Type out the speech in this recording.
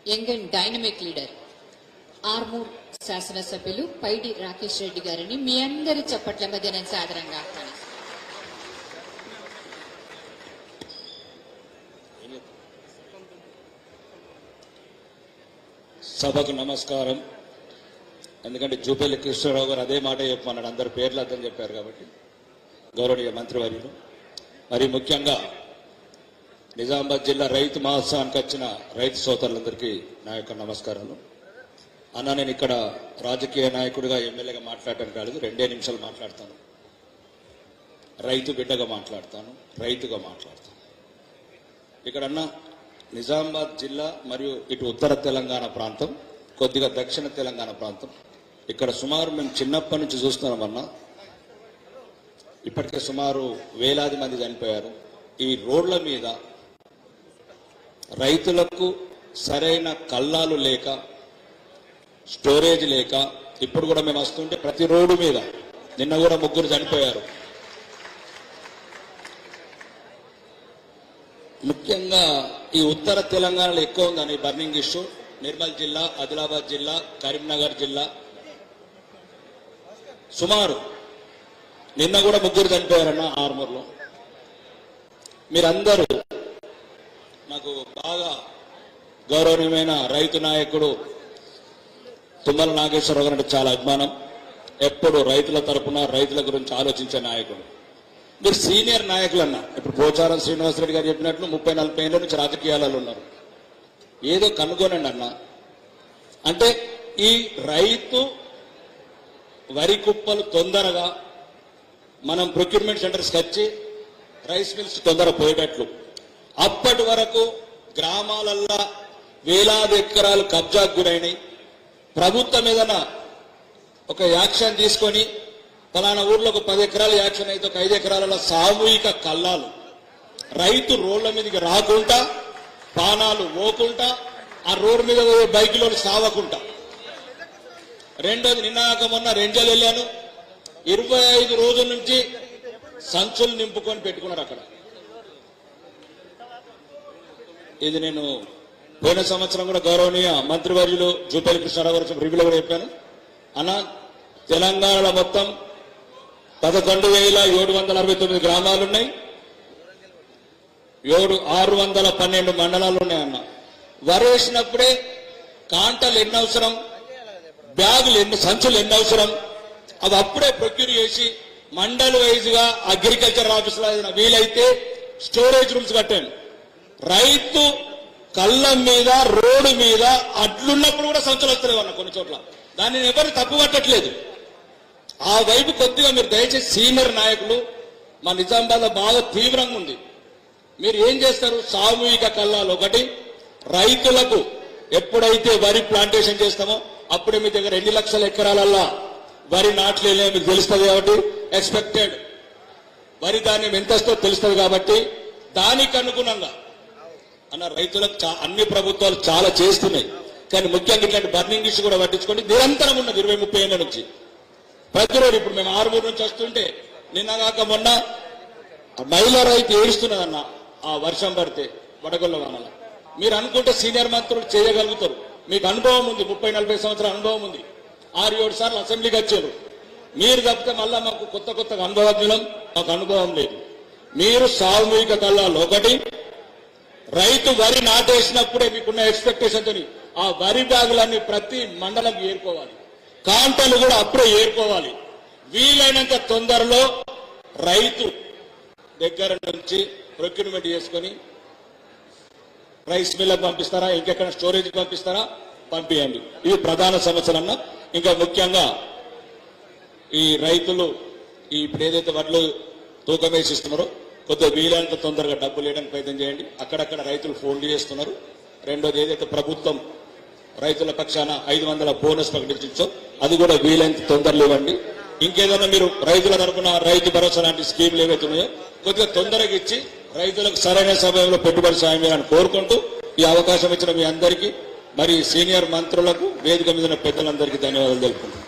Young and dynamic leader Armoor శాసనసభ్యులు పైడి రాకేష్ రెడ్డి గారిని మీ అందరి చప్పట్ల మధ్య నేను సాదరంగా ఆహ్వానిస్తున్నాను. సభకు నమస్కారం. ఎందుకంటే జూపల్లి కృష్ణారావు గారు అదే మాట చెప్పమన్నాడు, అందరు పేర్లు అర్థం చెప్పారు కాబట్టి. గౌరవనీయ మంత్రివర్యులు, మరి ముఖ్యంగా నిజామాబాద్ జిల్లా రైతు మహోత్సవానికి వచ్చిన రైతు సోదరులందరికీ నా యొక్క నమస్కారాలు. అన్న, నేను ఇక్కడ రాజకీయ నాయకుడిగా ఎమ్మెల్యేగా మాట్లాడటానికి రాలేదు, 2 నిమిషాలు మాట్లాడతాను. రైతు బిడ్డగా మాట్లాడతాను, రైతుగా మాట్లాడతాను. ఇక్కడన్నా నిజామాబాద్ జిల్లా మరియు ఇటు ఉత్తర తెలంగాణ ప్రాంతం, కొద్దిగా దక్షిణ తెలంగాణ ప్రాంతం, ఇక్కడ సుమారు మేము చిన్నప్పటి నుంచి చూస్తున్నామన్నా, ఇప్పటికే సుమారు వేలాది మంది చనిపోయారు. ఈ రోడ్ల మీద రైతులకు సరైన కల్లాలు లేక, స్టోరేజ్ లేక, ఇప్పుడు కూడా మేము వస్తుంటే ప్రతి రోడ్డు మీద నిన్న కూడా 3 చనిపోయారు. ముఖ్యంగా ఈ ఉత్తర తెలంగాణలో ఎక్కువ ఉందని బర్నింగ్ ఇష్యూ. నిర్మల్ జిల్లా, ఆదిలాబాద్ జిల్లా, కరీంనగర్ జిల్లా సుమారు నిన్న కూడా 3 చనిపోయారన్న ఆర్మూర్లో. మీరందరూ నాకు బాగా గౌరవనీయమైన రైతు నాయకుడు తుమ్మల నాగేశ్వరరావు గారు అంటే చాలా అభిమానం. ఎప్పుడు రైతుల తరపున రైతుల గురించి ఆలోచించే నాయకుడు. మీరు సీనియర్ నాయకులన్నా, ఇప్పుడు పోచారం శ్రీనివాసరెడ్డి గారు చెప్పినట్లు 30-40 ఏళ్ళ నుంచి రాజకీయాలలో ఉన్నారు. ఏదో కనుగొనండి అన్న. అంటే ఈ రైతు వరి కుప్పలు తొందరగా మనం ప్రొక్యూర్మెంట్ సెంటర్స్కి వచ్చి రైస్ మిల్స్ తొందర పోయేటట్లు, అప్పటి వరకు గ్రామాలల్లో వేలాది ఎకరాలు కబ్జాకు గురైనాయి. ప్రభుత్వం ఏదైనా ఒక యాక్షన్ తీసుకొని ఫలానా ఊర్లో ఒక 10 ఎకరాల యాక్షన్ అయితే ఒక 5 ఎకరాలలో సామూహిక కల్లాలు, రైతు రోడ్ల మీదకి రాకుండా, పానాలు పోకుండా, ఆ రోడ్డు మీద బైకులో సావకుండా. రెండోది, నిన్నాక మొన్న రెంజల్ వెళ్ళాను, 25 రోజుల నుంచి సంచులు నింపుకొని పెట్టుకున్నారు అక్కడ. ఇది నేను పోయిన సంవత్సరం కూడా గౌరవనీయ మంత్రివర్యులు జూపల్లి కృష్ణారావు గారు రివ్యూలో కూడా చెప్పాను. అన్న, తెలంగాణలో మొత్తం 11,769 గ్రామాలున్నాయి, 612 మండలాలు ఉన్నాయన్న. వరేసినప్పుడే కాంటలు ఎన్ని అవసరం, బ్యాగులు ఎన్ని, సంచులు ఎన్ని అవసరం, అవి అప్పుడే ప్రొక్యూర్ చేసి మండల్ వైజ్ గా అగ్రికల్చర్ ఆఫీసులో వీలైతే స్టోరేజ్ రూమ్స్ కట్టాను. రైతు కళ్ళం మీద, రోడ్డు మీద అడ్లున్నప్పుడు కూడా సంచులు వస్తలేవు అన్న కొన్ని చోట్ల. దాన్ని ఎవరు తప్పు పట్టట్లేదు. ఆ వైపు కొద్దిగా మీరు దయచేసి సీనియర్ నాయకులు, మా నిజామాబాద్లో బాగా తీవ్రంగా ఉంది. మీరు ఏం చేస్తారు, సామూహిక కల్లాలు ఒకటి, రైతులకు ఎప్పుడైతే వరి ప్లాంటేషన్ చేస్తామో అప్పుడే మీ దగ్గర 2 లక్షల ఎకరాలల్లా వరి నాట్లు మీకు తెలుస్తుంది కాబట్టి, ఎక్స్పెక్టెడ్ వరి ధాన్యం ఎంత వస్తుందో తెలుస్తుంది కాబట్టి, దానికి అనుగుణంగా అన్న రైతులకు అన్ని ప్రభుత్వాలు చాలా చేస్తున్నాయి. కానీ ముఖ్యంగా ఇట్లాంటి బర్నింగ్ ఇష్యూ కూడా పట్టించుకోండి. నిరంతరం ఉన్నది 20-30 ఏళ్ళ నుంచి ప్రతిరోజు. ఇప్పుడు మేము ఆర్మూరు నుంచి వస్తుంటే నిన్నగాక మొన్న మహిళా రైతు ఏడుస్తున్నదన్న, ఆ వర్షం పడితే వడగొల్ల వానల. మీరు అనుకుంటే సీనియర్ మంత్రులు చేయగలుగుతారు, మీకు అనుభవం ఉంది, 30-40 సంవత్సరాల అనుభవం ఉంది. 6-7 సార్లు అసెంబ్లీకి వచ్చారు. మీరు తప్పితే మళ్ళా మాకు కొత్త అనుభవజ్ఞులం, మాకు అనుభవం లేదు. మీరు సామూహిక కల్లాలు ఒకటి, రైతు వరి నాటేసినప్పుడే మీకున్న ఎక్స్పెక్టేషన్తో ఆ వరి బ్యాగులన్నీ ప్రతి మండలంకి ఏరుకోవాలి, కాంటలు కూడా అప్పుడే ఏరుకోవాలి. వీలైనంత తొందరలో రైతు దగ్గర నుంచి ప్రొక్యూర్మెంట్ చేసుకొని రైస్ మిల్లకు పంపిస్తారా, ఇంకెక్కడ స్టోరేజ్కి పంపిస్తారా, పంపించండి. ఇవి ప్రధాన సమస్యలన్నా. ఇంకా ముఖ్యంగా ఈ రైతులు ఇప్పుడు ఏదైతే వడ్లు తూకం వేసి ఇస్తున్నారో కొద్దిగా వీలైనంత తొందరగా డబ్బులు వేయడానికి ప్రయత్నం చేయండి. అక్కడక్కడ రైతులు ఫోన్లు చేస్తున్నారు. రెండోది, ఏదైతే ప్రభుత్వం రైతుల పక్షాన 500 బోనస్ ప్రకటించో అది కూడా వీలైనంత తొందరలు ఇవ్వండి. ఇంకేదైనా మీరు రైతుల తరఫున రైతు భరోసా లాంటి స్కీమ్లు ఏవైతే ఉన్నాయో కొద్దిగా తొందరగా ఇచ్చి రైతులకు సరైన సమయంలో పెట్టుబడి సాయం చేయాలని కోరుకుంటూ ఈ అవకాశం ఇచ్చిన మీ అందరికీ, మరి సీనియర్ మంత్రులకు, వేదిక మీద పెద్దలందరికీ ధన్యవాదాలు తెలుపుకుంటున్నాను.